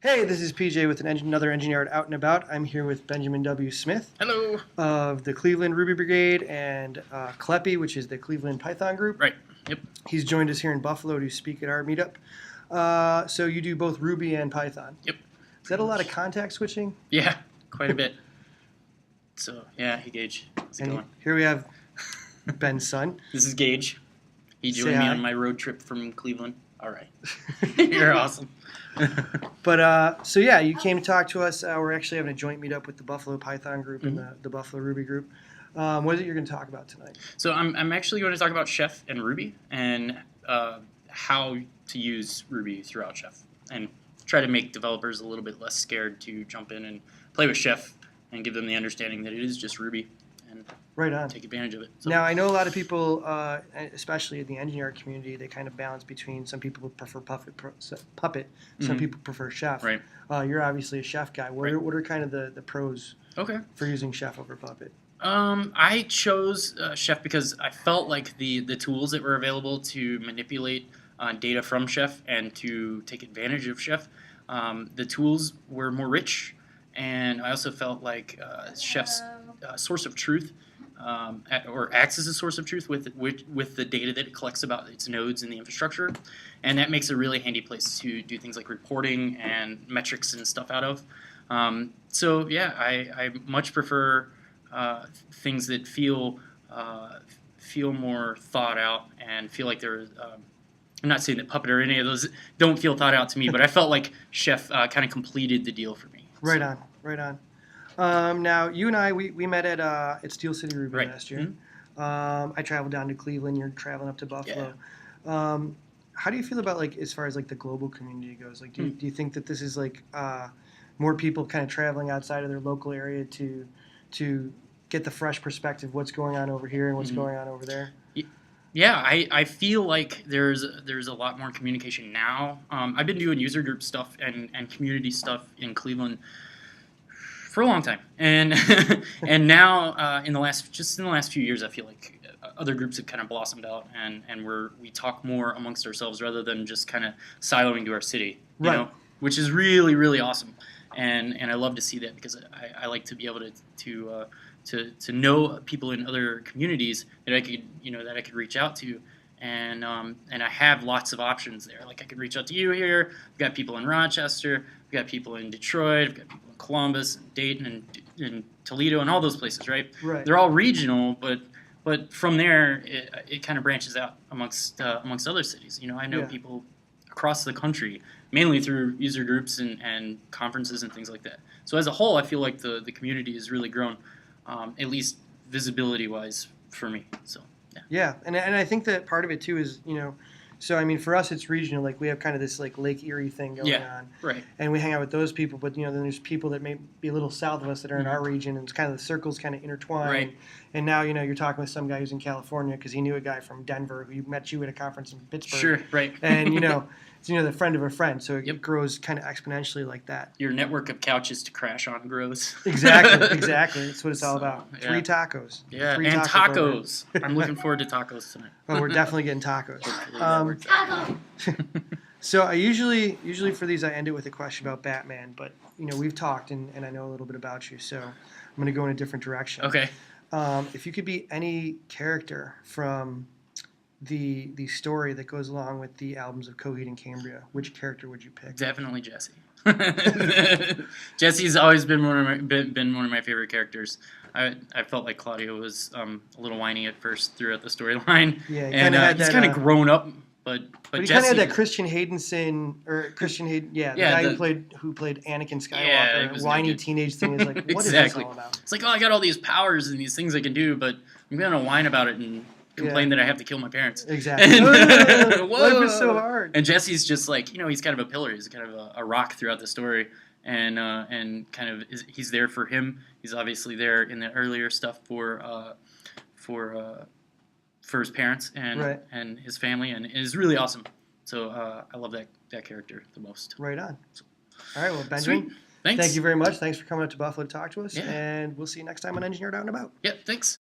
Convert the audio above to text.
Hey, this is PJ with another engineer at Out and About. I'm here with Benjamin W. Smith Hello. of the Cleveland Ruby Brigade and Kleppy, which is the Cleveland Python group. Right. Yep. He's joined us here in Buffalo to speak at our meetup. So you do both Ruby and Python. Yep. Is that a lot of contact switching? Yeah, quite a bit. So, yeah, hey, Gage. How's it And going? here we have Ben's son. This is Gage. He Say joined me hi. on my road trip from Cleveland. All right. You're awesome. But so yeah, you came to talk to us. We're actually having a joint meetup with the Buffalo Python group and the Buffalo Ruby group. What is it you're going to talk about tonight? So I'm actually going to talk about Chef and Ruby and how to use Ruby throughout Chef and try to make developers a little bit less scared to jump in and play with Chef and give them the understanding that it is just Ruby and Right on. take advantage of it. So, Now, I know a lot of people, especially in the engineer community, they kind of balance between some people prefer Puppet, some people prefer Chef. Right. You're obviously a Chef guy. What are kind of the pros Okay. for using Chef over Puppet? I chose Chef because I felt like the tools that were available to manipulate data from Chef and to take advantage of Chef, the tools were more rich, and I also felt like Chef's source of truth or acts as a source of truth with the data that it collects about its nodes in the infrastructure, and that makes a really handy place to do things like reporting and metrics and stuff out of. So yeah, I much prefer things that feel more thought out and feel like they're. I'm not saying that Puppet or any of those don't feel thought out to me, but I felt like Chef kind of completed the deal for me. Right on, right on. Now, you and I, we met at Steel City Ruby Right. last year. I traveled down to Cleveland. You're traveling up to Buffalo. How do you feel about, like, as far as like the global community goes? Like, do you think that this is like more people kind of traveling outside of their local area to get the fresh perspective of what's going on over here and what's going on over there? Yeah, I feel like there's a lot more communication now. I've been doing user group stuff and community stuff in Cleveland for a long time, and and now in the last few years, I feel like other groups have kind of blossomed out, and we talk more amongst ourselves rather than just kind of siloing to our city, you know, which is really, really awesome, and I love to see that because I like to be able to know people in other communities that I could reach out to, and I have lots of options there. Like I could reach out to you here. I've got people in Rochester. I've got people in Detroit. I've got people in Columbus, and Dayton, and Toledo, and all those places. Right? Right. They're all regional, but from there it kind of branches out amongst other cities. You know, I know people across the country, mainly through user groups and conferences and things like that. So as a whole, I feel like the community has really grown. At least visibility-wise for me. So Yeah, and I think that part of it too is, so I mean for us it's regional. Like we have kind of this like Lake Erie thing going on, right. and we hang out with those people. But then there's people that may be a little south of us that are in our region, and it's kind of the circles kind of intertwine. Right. And now you're talking with some guy who's in California because he knew a guy from Denver who met you at a conference in Pittsburgh. Sure, right. And it's the friend of a friend, so it grows kind of exponentially like that. Your network of couches to crash on grows. Exactly. That's what it's all about. Yeah. 3 tacos. Yeah, Three and taco tacos. I'm looking forward to tacos tonight. Oh, we're definitely getting tacos. Hopefully So I usually for these I end it with a question about Batman, but we've talked and I know a little bit about you, so I'm going to go in a different direction. Okay. If you could be any character from the story that goes along with the albums of Coheed and Cambria, which character would you pick? Definitely Jesse. Jesse's always been one of my favorite characters. I felt like Claudio was a little whiny at first throughout the storyline. Yeah, he's kind of grown up, but he Jesse kind of had that Christian Hayden, the guy who played Anakin Skywalker. was whiny no good. teenage thing is like, what is Exactly. this all about? It's like, oh, I got all these powers and these things I can do, but I'm gonna whine about it and complain that I have to kill my parents. Exactly. Whoa. Life is so hard. And Jesse's just like, he's kind of a pillar. He's kind of a rock throughout the story, and kind of he's there for him. He's obviously there in the earlier stuff for his parents and his family, and it is really awesome. So I love that character the most. Right on. All right, well, Benjamin, Sweet. Thanks. thank you very much. Thanks for coming up to Buffalo to talk to us, Yeah. and we'll see you next time on Engineered Out and About. Yeah, thanks.